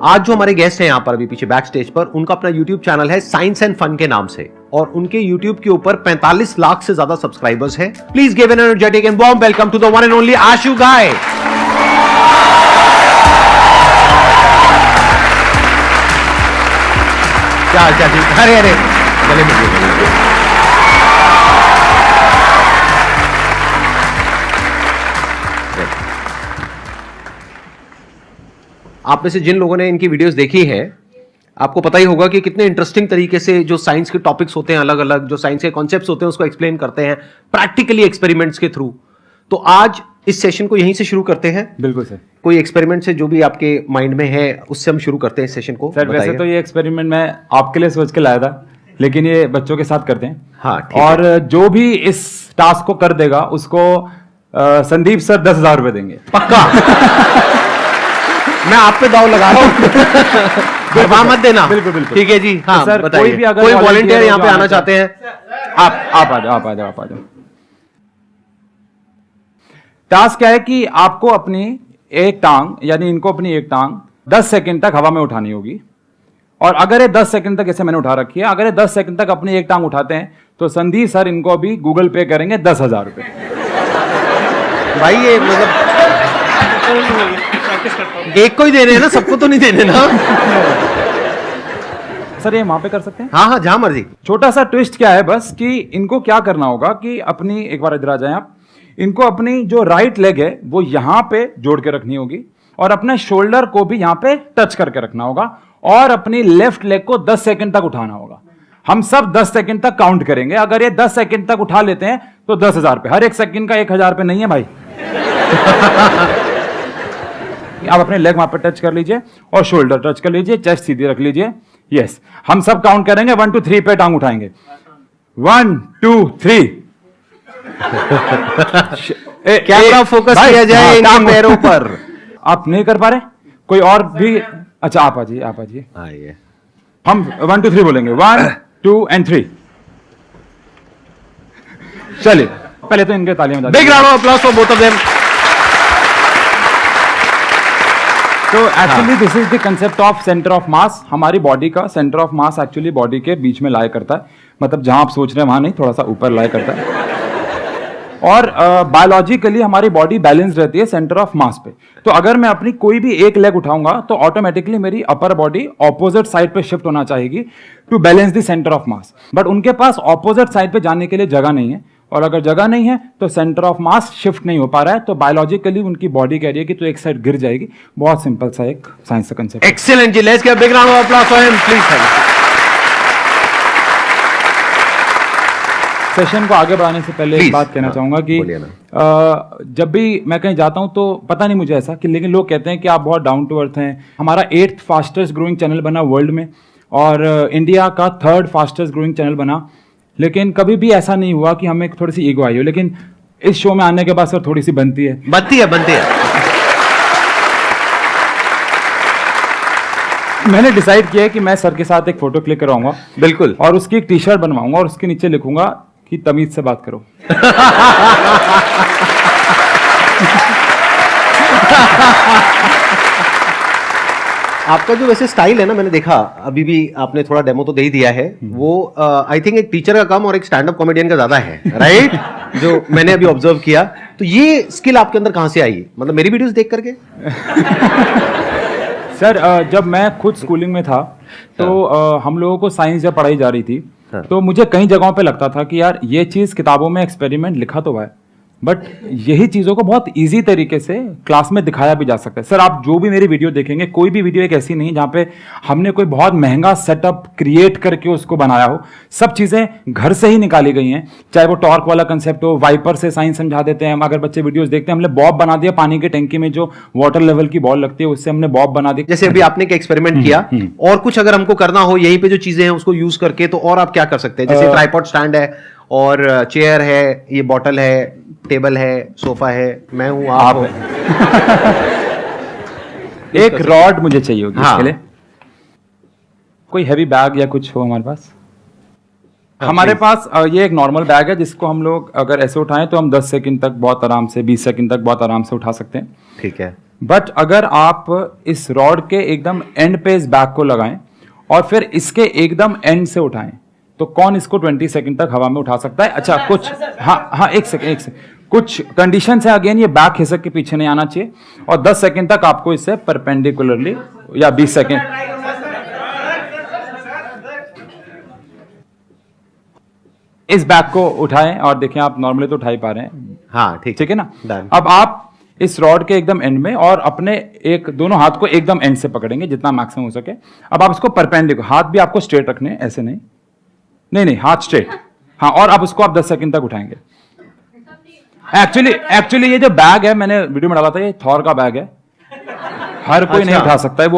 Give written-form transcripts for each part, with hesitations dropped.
आज जो हमारे गेस्ट हैं यहाँ पर अभी पीछे बैक स्टेज पर, उनका अपना यूट्यूब चैनल है साइंस एंड फन के नाम से, और उनके यूट्यूब के ऊपर 45 लाख से ज्यादा सब्सक्राइबर्स हैं। Please give an energetic and warm welcome to the one and only Ashu guy. क्या ठीक, अरे अरे गले मिल आप में से जिन लोगों ने इनकी वीडियोस देखी है, आपको पता ही होगा कि कितने इंटरेस्टिंग तरीके से जो साइंस के टॉपिक्स होते हैं, अलग अलग जो साइंस के कॉन्सेप्ट्स होते हैं, उसको एक्सप्लेन करते हैं प्रैक्टिकली एक्सपेरिमेंट्स के थ्रू। तो आज इस सेशन को यहीं से शुरू करते हैं। बिल्कुल सर। कोई एक्सपेरिमेंट से जो भी आपके माइंड में है उससे हम शुरू करते हैं इस सेशन को। सर वैसे तो ये एक्सपेरिमेंट मैं आपके लिए सोच के लाया था, लेकिन ये बच्चों के साथ करते हैं। हाँ, और जो भी इस टास्क को कर देगा उसको संदीप सर 10,000 रुपए देंगे पक्का। मैं आप पे दाव लगा रहा हूं, मत देना। बिल्कुल बिल्कुल ठीक है जी। हाँ, तो सर बताइए, कोई भी अगर कोई वॉलंटियर यहाँ पे आना चाहते हैं, आप आ जाओ। टास्क क्या है कि आपको अपनी एक टांग, यानी इनको अपनी एक टांग 10 सेकंड तक हवा में उठानी होगी। और अगर ये 10 सेकंड तक, जैसे मैंने उठा रखी है, अगर ये 10 सेकंड तक अपनी एक टांग उठाते हैं तो संदीप सर इनको अभी गूगल पे करेंगे 10,000 रुपए। भाई ये मतलब एक को ही दे रहे हैं ना, सबको तो नहीं देने ना। सर ये वहां पे कर सकते हैं? हाँ, जहां मर्जी। छोटा सा ट्विस्ट क्या है बस, कि इनको क्या करना होगा कि अपनी, एक बार इधर आ जाएं आप, इनको अपनी जो राइट लेग है वो यहां पे जोड़ के रखनी होगी, और अपने शोल्डर को भी यहां पे टच करके रखना होगा, और अपनी लेफ्ट लेग को 10 सेकंड तक उठाना होगा। हम सब 10 सेकंड तक काउंट करेंगे। अगर ये 10 सेकंड तक उठा लेते हैं तो 10,000 पे, हर एक सेकंड का 1,000 पे नहीं है भाई। आप अपने लेग वहां पर टच कर लीजिए और शोल्डर टच कर लीजिए, चेस्ट सीधी रख लीजिए। यस, हम सब काउंट करेंगे, 1 2 3 पे टांग उठाएंगे। 1 2 3। कैमरा फोकस किया जाए इन पैरों पर। आप नहीं कर पा रहे? कोई और भी? अच्छा आप आ जाइए। हम 1 2 3 बोलेंगे, 1 2 and 3। चलिए पहले तो इनके तालियां बजा। Big round of applause for both of them. तो actually this is the concept of centre of mass. हमारी बॉडी का centre of mass actually body के बीच में लाया करता है, मतलब जहां आप सोच रहे हैं वहां नहीं, थोड़ा सा ऊपर लाया करता है। और बायोलॉजिकली हमारी बॉडी बैलेंस रहती है सेंटर ऑफ मास पे। तो अगर मैं अपनी कोई भी एक लेग उठाऊंगा तो ऑटोमेटिकली मेरी अपर बॉडी ऑपोजिट साइड पे शिफ्ट होना चाहिए to balance the centre of mass. But उनके पास ऑपोजिट साइड पे जाने के लिए जगह नहीं है, और अगर जगह नहीं है तो सेंटर ऑफ मास शिफ्ट नहीं हो पा रहा है। तो बायोलॉजिकली उनकी बॉडी कह रही है कि तो एक साइड गिर जाएगी। बहुत सिंपल सा एक साइंस का concept. Excellent ji, let's give a big round of applause for him please. Session को आगे बढ़ाने से पहले एक बात कहना चाहूंगा कि जब भी मैं कहीं जाता हूं तो पता नहीं मुझे ऐसा कि, लेकिन लोग कहते हैं कि आप बहुत डाउन टू अर्थ हैं। हमारा 8th फास्टेस्ट ग्रोइंग चैनल बना वर्ल्ड में, और इंडिया का 3rd फास्टेस्ट ग्रोइंग चैनल बना, लेकिन कभी भी ऐसा नहीं हुआ कि हमें थोड़ी सी ईगो आई हो। लेकिन इस शो में आने के बाद सर थोड़ी सी बनती है। मैंने डिसाइड किया है कि मैं सर के साथ एक फोटो क्लिक करवाऊंगा। बिल्कुल। और उसकी एक टी-शर्ट बनवाऊंगा और उसके नीचे लिखूंगा कि तमीज से बात करो। आपका जो वैसे स्टाइल है ना, मैंने देखा अभी भी आपने थोड़ा डेमो तो दे ही दिया है, वो आई थिंक एक टीचर का कम और एक स्टैंड अप कॉमेडियन का ज्यादा है, राइट? जो मैंने अभी ऑब्जर्व किया। तो ये स्किल आपके अंदर कहां से आई, मतलब मेरी वीडियोस देख करके? सर जब मैं खुद स्कूलिंग में था तो हम लोगों को साइंस जब पढ़ाई जा रही थी, तो मुझे कई जगहों पे लगता था कि यार ये चीज किताबों में एक्सपेरिमेंट लिखा तो है, बट यही चीजों को बहुत इजी तरीके से क्लास में दिखाया भी जा सकता है। सर आप जो भी मेरी वीडियो देखेंगे, कोई भी वीडियो एक ऐसी नहीं जहां पे हमने कोई बहुत महंगा सेटअप क्रिएट करके उसको बनाया हो। सब चीजें घर से ही निकाली गई हैं। चाहे वो टॉर्क वाला कंसेप्ट हो, वाइपर से साइंस समझा देते हैं। अगर बच्चे वीडियोस देखते हैं, हमने बॉब बना दिया, पानी की टंकी में जो वाटर लेवल की बॉल लगती है उससे हमने बॉब बना दिया। जैसे अभी आपने क्या एक्सपेरिमेंट किया, और कुछ अगर हमको करना हो यहीं पे जो चीजें हैं उसको यूज करके, तो और आप क्या कर सकते हैं? जैसे ट्राइपॉड स्टैंड है, और चेयर है, ये बॉटल है, टेबल है, सोफा है, मैं हूं, आप हो। एक रॉड मुझे चाहिए होगी इसके लिए। कोई हैवी बैग या कुछ हो हमारे पास? हमारे पास ये एक नॉर्मल बैग है जिसको हम लोग अगर ऐसे उठाएं तो हम 10 सेकंड तक बहुत आराम से, 20 सेकंड तक बहुत आराम से उठा सकते हैं। ठीक है। बट अगर आप इस रॉड के एकदम एंड पे इस बैग को लगाएं और फिर इसके एकदम एंड से उठाएं, तो कौन इसको 20 सेकंड तक हवा में उठा सकता है? अच्छा, कुछ हाँ एक सेकंड कुछ कंडीशन है। अगेन, ये बैग खिसक के पीछे नहीं आना चाहिए और 10 सेकंड तक आपको इससे परपेंडिकुलरली, या 20 सेकंड। इस बैग को उठाएं और देखें, आप नॉर्मली तो उठा ही पा रहे हैं। हाँ, ठीक है ना। Done. अब आप इस रॉड के एकदम एंड में और अपने दोनों हाथ को एकदम एंड से पकड़ेंगे जितना मैक्सिमम हो सके। अब आप इसको परपेंडिकुलर, हाथ भी आपको स्ट्रेट रखने हैं, ऐसे नहीं, हाथ स्ट्रेट। हाँ, और अब उसको आप 10 सेकंड तक उठाएंगे। एक्चुअली ये जो बैग है, मैंने वीडियो में डाला था, ये थॉर का बैग है, हर कोई नहीं उठा सकता है।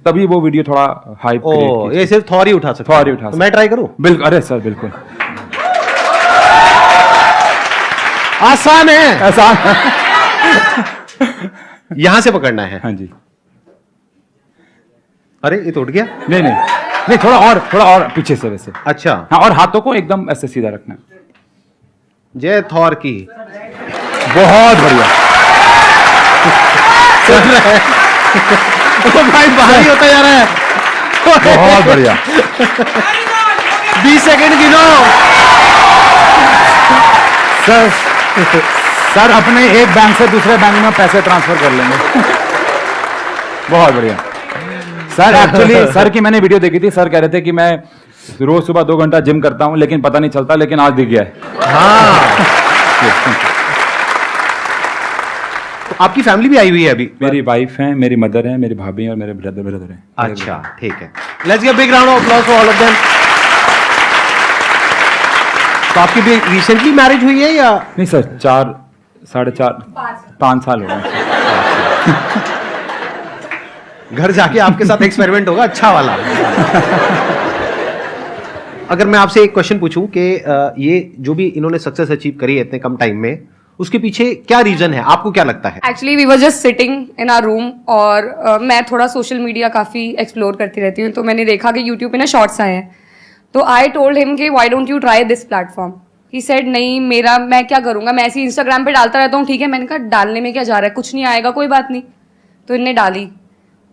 तभी वो वीडियो थोड़ा हाइप क्रिएट की। ये सिर्फ थॉर ही उठा सकता है। तो मैं ट्राई करूं? बिल्कुल, अरे सर बिल्कुल आसान है। आसान। यहां से पकड़ना है। हाँ जी। अरे, ये तो उठ गया। नहीं, थोड़ा और पीछे से वैसे। अच्छा। हाँ, और हाथों को एकदम ऐसे सीधा रखना है। जय थॉर की। बहुत बढ़िया। तो भाई बाहर ही होता जा रहा है। बहुत बढ़िया। 20 सेकंड गिनो। सर अपने एक बैंक से दूसरे बैंक में पैसे ट्रांसफर कर लेंगे। बहुत बढ़िया सर। एक्चुअली सर की मैंने वीडियो देखी थी, सर कह रहे थे कि मैं रोज सुबह 2 घंटा जिम करता हूं लेकिन पता नहीं चलता, लेकिन आज दिख गया है। हाँ। तो आपकी फैमिली भी आई हुई है अभी? मेरी वाइफ है, मेरी मदर है, मेरी भाभी है और मेरे ब्रदर है। अच्छा, ठीक है। Let's give big round of applause for all of them. तो आपकी भी रिसेंटली मैरिज हुई है या नहीं सर? 4, 4.5, 5 साल हो गए। घर जाके आपके साथ एक्सपेरिमेंट होगा अच्छा वाला। अगर मैं आपसे एक क्वेश्चन पूछूं कि ये जो भी इन्होंने सक्सेस अचीव करी है इतने कम टाइम में, उसके पीछे क्या रीजन है, आपको क्या लगता है? Actually we were just sitting in our room और मैं थोड़ा सोशल मीडिया काफ़ी एक्सप्लोर करती रहती हूँ, तो मैंने देखा कि यूट्यूब पे ना शॉर्ट्स आए हैं, तो आई टोल्ड हिम कि why don't you try this platform. He said नहीं, मैं क्या करूँगा, मैं ऐसे इंस्टाग्राम पे डालता रहता हूँ। ठीक है, मैंने कहा डालने में क्या जा रहा है, कुछ नहीं आएगा, कोई बात नहीं। तो इनने डाली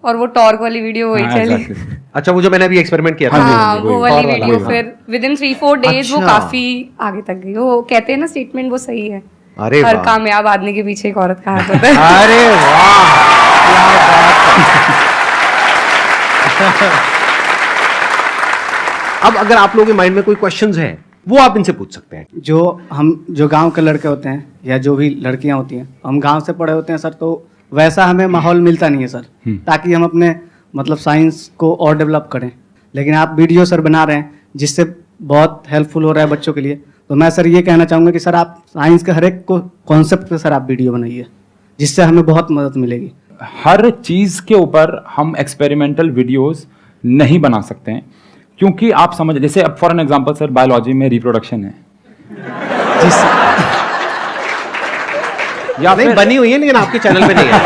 और वो टॉर्क वाली वीडियो वही चली। अच्छा, वो जो मैंने अभी एक्सपेरिमेंट किया था। हाँ, वो वाली वीडियो फिर विद इन 3-4 डेज वो काफी आगे तक गई। वो कहते हैं ना स्टेटमेंट, वो सही है। अरे हर कामयाब आदमी के पीछे एक औरत का हाथ होता है। अरे वाह, क्या बात है। अब अगर आप लोगों के माइंड में कोई क्वेश्चंस हैं, वो आप इनसे पूछ सकते हैं। जो गांव के लड़के होते हैं या जो भी लड़कियां होती हैं, हम गांव से पढ़े होते हैं सर, तो वैसा हमें माहौल मिलता नहीं है सर, ताकि हम अपने मतलब साइंस को और डेवलप करें। लेकिन आप वीडियो सर बना रहे हैं जिससे बहुत हेल्पफुल हो रहा है बच्चों के लिए। तो मैं सर ये कहना चाहूँगा कि सर आप साइंस के हर एक को कॉन्सेप्ट पे सर आप वीडियो बनाइए, जिससे हमें बहुत मदद मिलेगी। हर चीज़ के ऊपर हम एक्सपेरिमेंटल वीडियोस नहीं बना सकते हैं, क्योंकि आप समझ, जैसे अब for an example sir, biology में रिप्रोडक्शन है या नहीं बनी हुई है, लेकिन आपके चैनल पे नहीं है।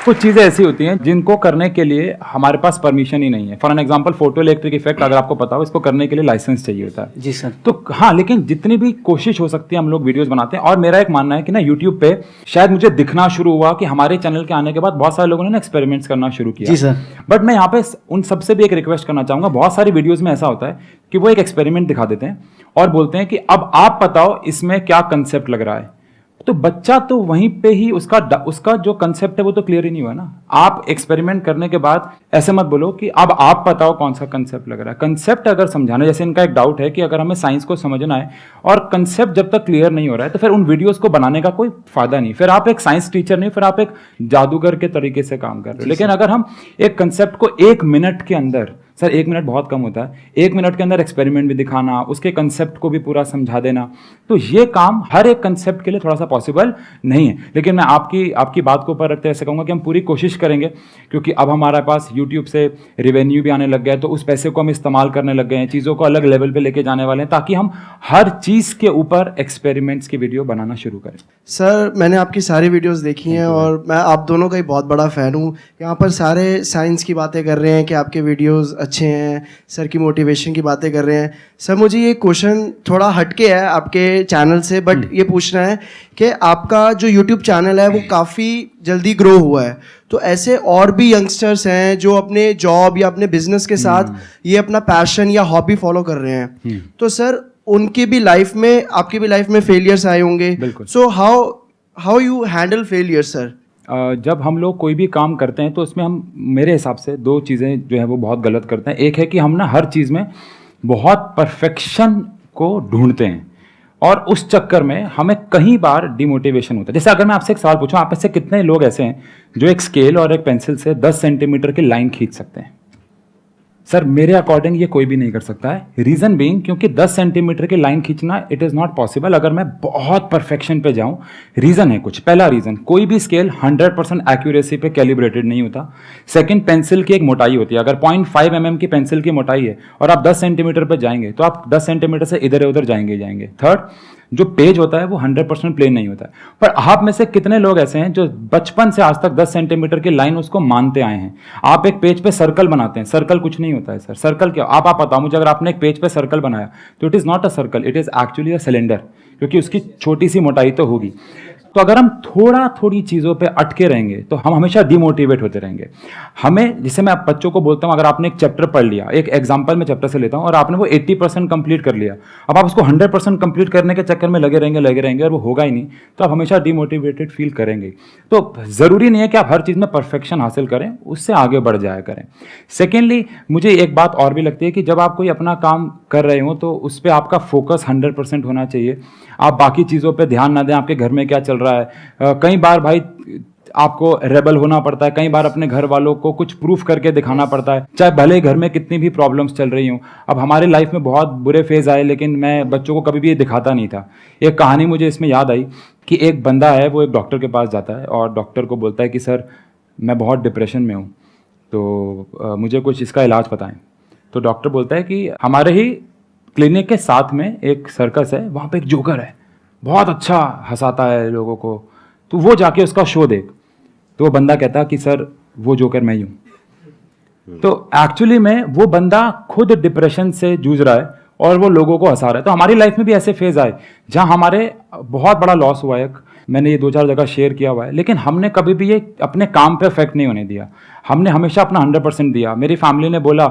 कुछ चीजें ऐसी होती हैं जिनको करने के लिए हमारे पास परमिशन ही नहीं है। For an example photo electric effect, अगर आपको पता हो, इसको करने के लिए लाइसेंस चाहिए होता है। जी सर। तो हाँ, लेकिन जितनी भी कोशिश हो सकती है हम लोग वीडियोस बनाते हैं। और मेरा एक मानना है कि ना, यूट्यूब पे शायद मुझे दिखना शुरू हुआ कि हमारे चैनल के आने के बाद बहुत सारे लोगों ने एक्सपेरिमेंट्स करना शुरू किया। जी सर। बट मैं यहाँ पे उन सबसे भी एक रिक्वेस्ट करना चाहूंगा। बहुत सारी वीडियोज में ऐसा होता है कि वो एक एक्सपेरिमेंट दिखा देते हैं और बोलते हैं कि अब आप बताओ इसमें क्या कंसेप्ट लग रहा है। तो बच्चा तो वहीं पे ही उसका जो कंसेप्ट है वो तो क्लियर ही नहीं हुआ ना। आप एक्सपेरिमेंट करने के बाद ऐसे मत बोलो कि अब आप बताओ कौन सा कंसेप्ट लग रहा है। कंसेप्ट अगर समझाना, जैसे इनका एक डाउट है कि अगर हमें साइंस को समझना है और कंसेप्ट जब तक क्लियर नहीं हो रहा है, तो फिर उन वीडियोस को बनाने का कोई फायदा नहीं। फिर आप एक साइंस टीचर नहीं, फिर आप एक जादूगर के तरीके से काम कर रहे हो। लेकिन अगर हम एक कंसेप्ट को 1 मिनट के अंदर, सर 1 मिनट बहुत कम होता है, 1 मिनट के अंदर एक्सपेरिमेंट भी दिखाना, उसके कंसेप्ट को भी पूरा समझा देना, तो ये काम हर एक कंसेप्ट के लिए थोड़ा सा पॉसिबल नहीं है। लेकिन मैं आपकी बात को ऊपर रखते ऐसे कहूँगा कि हम पूरी कोशिश करेंगे, क्योंकि अब हमारे पास यूट्यूब से रिवेन्यू भी आने लग गया है, तो उस पैसे को हम इस्तेमाल करने लग गए हैं, चीज़ों को अलग लेवल पे लेके जाने वाले हैं, ताकि हम हर चीज़ के ऊपर एक्सपेरिमेंट्स की वीडियो बनाना शुरू करें। सर मैंने आपकी सारी वीडियोस देखी हैं और मैं आप दोनों का ही बहुत बड़ा फ़ैन हूँ। यहाँ पर सारे साइंस की बातें कर रहे हैं कि आपके वीडियोस अच्छे हैं, सर की मोटिवेशन की बातें कर रहे हैं। सर मुझे ये क्वेश्चन थोड़ा हटके है आपके चैनल से, बट ये पूछना है कि आपका जो यूट्यूब चैनल है वो काफ़ी जल्दी ग्रो हुआ है, तो ऐसे और भी यंगस्टर्स हैं जो अपने जॉब या अपने बिजनेस के साथ ये अपना पैशन या हॉबी फॉलो कर रहे हैं, तो सर उनकी भी लाइफ में, आपकी भी लाइफ में फेलियर्स आए होंगे, so how you handle failure sir? जब हम लोग कोई भी काम करते हैं तो उसमें हम, मेरे हिसाब से दो चीज़ें जो है वो बहुत गलत करते हैं। एक है कि हम ना हर चीज़ में बहुत परफेक्शन को ढूंढते हैं और उस चक्कर में हमें कई बार डिमोटिवेशन होता है। जैसे अगर मैं आपसे एक सवाल पूछूं, आप में से कितने लोग ऐसे हैं जो एक स्केल और एक पेंसिल से 10 सेंटीमीटर की लाइन खींच सकते हैं? सर मेरे अकॉर्डिंग ये कोई भी नहीं कर सकता है। रीजन बीइंग, क्योंकि 10 सेंटीमीटर की लाइन खींचना इट इज नॉट पॉसिबल अगर मैं बहुत परफेक्शन पे जाऊं। रीजन है कुछ। पहला रीजन, कोई भी स्केल 100% एक्यूरेसी पे कैलिब्रेटेड नहीं होता। सेकंड, पेंसिल की एक मोटाई होती है। अगर 0.5 mm की पेंसिल की मोटाई है और आप 10 सेंटीमीटर पे जाएंगे तो आप 10 सेंटीमीटर से इधर उधर जाएंगे। थर्ड, जो पेज होता है वो 100% प्लेन नहीं होता है। पर आप में से कितने लोग ऐसे हैं जो बचपन से आज तक 10 सेंटीमीटर की लाइन उसको मानते आए हैं? आप एक पेज पे सर्कल बनाते हैं, सर्कल कुछ नहीं होता है सर। सर्कल क्या? आप बताओ मुझे, अगर आपने एक पेज पे सर्कल बनाया तो it is not a circle, it is actually a cylinder, क्योंकि उसकी छोटी सी मोटाई तो होगी। तो अगर हम थोड़ी चीज़ों पे अटके रहेंगे तो हम हमेशा डिमोटिवेट होते रहेंगे। हमें, जिसे मैं बच्चों को बोलता हूँ, अगर आपने एक चैप्टर पढ़ लिया, एक एग्जांपल में चैप्टर से लेता हूँ, और आपने वो 80% कंप्लीट कर लिया, अब आप उसको 100% कंप्लीट करने के चक्कर में लगे रहेंगे और वो होगा ही नहीं, तो आप हमेशा डिमोटिवेटेड फील करेंगे। तो ज़रूरी नहीं है कि आप हर चीज़ में परफेक्शन हासिल करें, उससे आगे बढ़ जाया करें। सेकेंडली, मुझे एक बात और भी लगती है कि जब आप कोई अपना काम कर रहे हो तो उस पर आपका फोकस 100% होना चाहिए। आप बाकी चीज़ों पे ध्यान ना दें, आपके घर में क्या चल रहा है। कई बार भाई आपको रेबल होना पड़ता है, कई बार अपने घर वालों को कुछ प्रूफ करके दिखाना पड़ता है, चाहे भले घर में कितनी भी प्रॉब्लम्स चल रही हों। अब हमारे लाइफ में बहुत बुरे फेज आए, लेकिन मैं बच्चों को कभी भी ये दिखाता नहीं था। एक कहानी मुझे इसमें याद आई कि एक बंदा है, वो एक डॉक्टर के पास जाता है और डॉक्टर को बोलता है कि सर मैं बहुत डिप्रेशन में हूँ, तो मुझे कुछ इसका इलाज बताएं। तो डॉक्टर बोलता है कि हमारे ही क्लिनिक के साथ में एक सर्कस है, वहाँ पे एक जोकर है, बहुत अच्छा हंसाता है लोगों को, तो वो जाके उसका शो देख। तो वो बंदा कहता कि सर वो जोकर मैं ही हूँ। तो एक्चुअली में वो बंदा खुद डिप्रेशन से जूझ रहा है और वो लोगों को हंसा रहा है। तो हमारी लाइफ में भी ऐसे फेज आए जहाँ हमारे बहुत बड़ा लॉस हुआ है। मैंने ये 2-4 जगह शेयर किया हुआ है, लेकिन हमने कभी भी ये अपने काम पे इफेक्ट नहीं होने दिया। हमने हमेशा अपना 100% दिया। मेरी फैमिली ने बोला,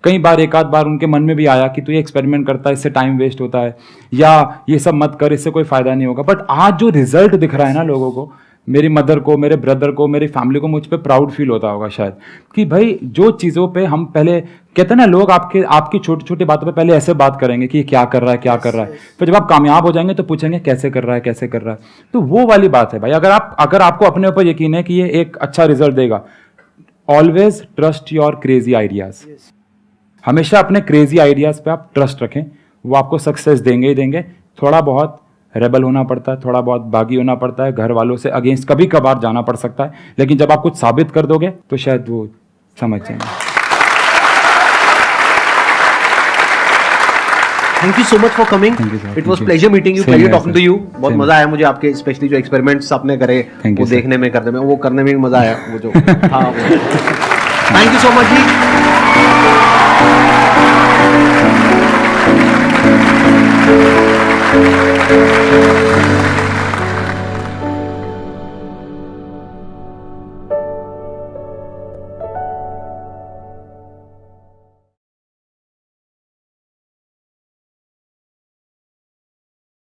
कई बार एक आध बार उनके मन में भी आया कि तू ये एक्सपेरिमेंट करता है, इससे टाइम वेस्ट होता है, या ये सब मत कर, इससे कोई फायदा नहीं होगा। बट आज जो रिजल्ट दिख रहा है ना लोगों को, मेरी मदर को, मेरे ब्रदर को, मेरी फैमिली को, मुझ पे प्राउड फील होता होगा शायद, कि भाई जो चीज़ों पे हम पहले कहते हैं ना, लोग आपकी छोटी छोटी बातों पे पहले ऐसे बात करेंगे कि क्या कर रहा है, क्या कर रहा है, फिर जब आप कामयाब हो जाएंगे तो पूछेंगे कैसे कर रहा है, कैसे कर रहा है। तो वो वाली बात है भाई। अगर आपको अपने ऊपर यकीन है कि ये एक अच्छा रिजल्ट देगा, always trust your crazy ideas. हमेशा अपने क्रेजी आइडियाज पे आप ट्रस्ट रखें, वो आपको सक्सेस देंगे ही देंगे। थोड़ा बहुत रेबल होना पड़ता है, थोड़ा बहुत बागी होना पड़ता है, घर वालों से अगेंस्ट कभी कभार जाना पड़ सकता है, लेकिन जब आप कुछ साबित कर दोगे तो शायद वो समझ जाएंगे। Thank you so much for coming. It was pleasure meeting you, pleasure talking to you. बहुत मजा आया मुझे आपके, स्पेशली जो एक्सपेरिमेंट्स आपने करे वो देखने में, करने में, वो करने में भी मजा आया। वो जो हाँ, thank you so much ji.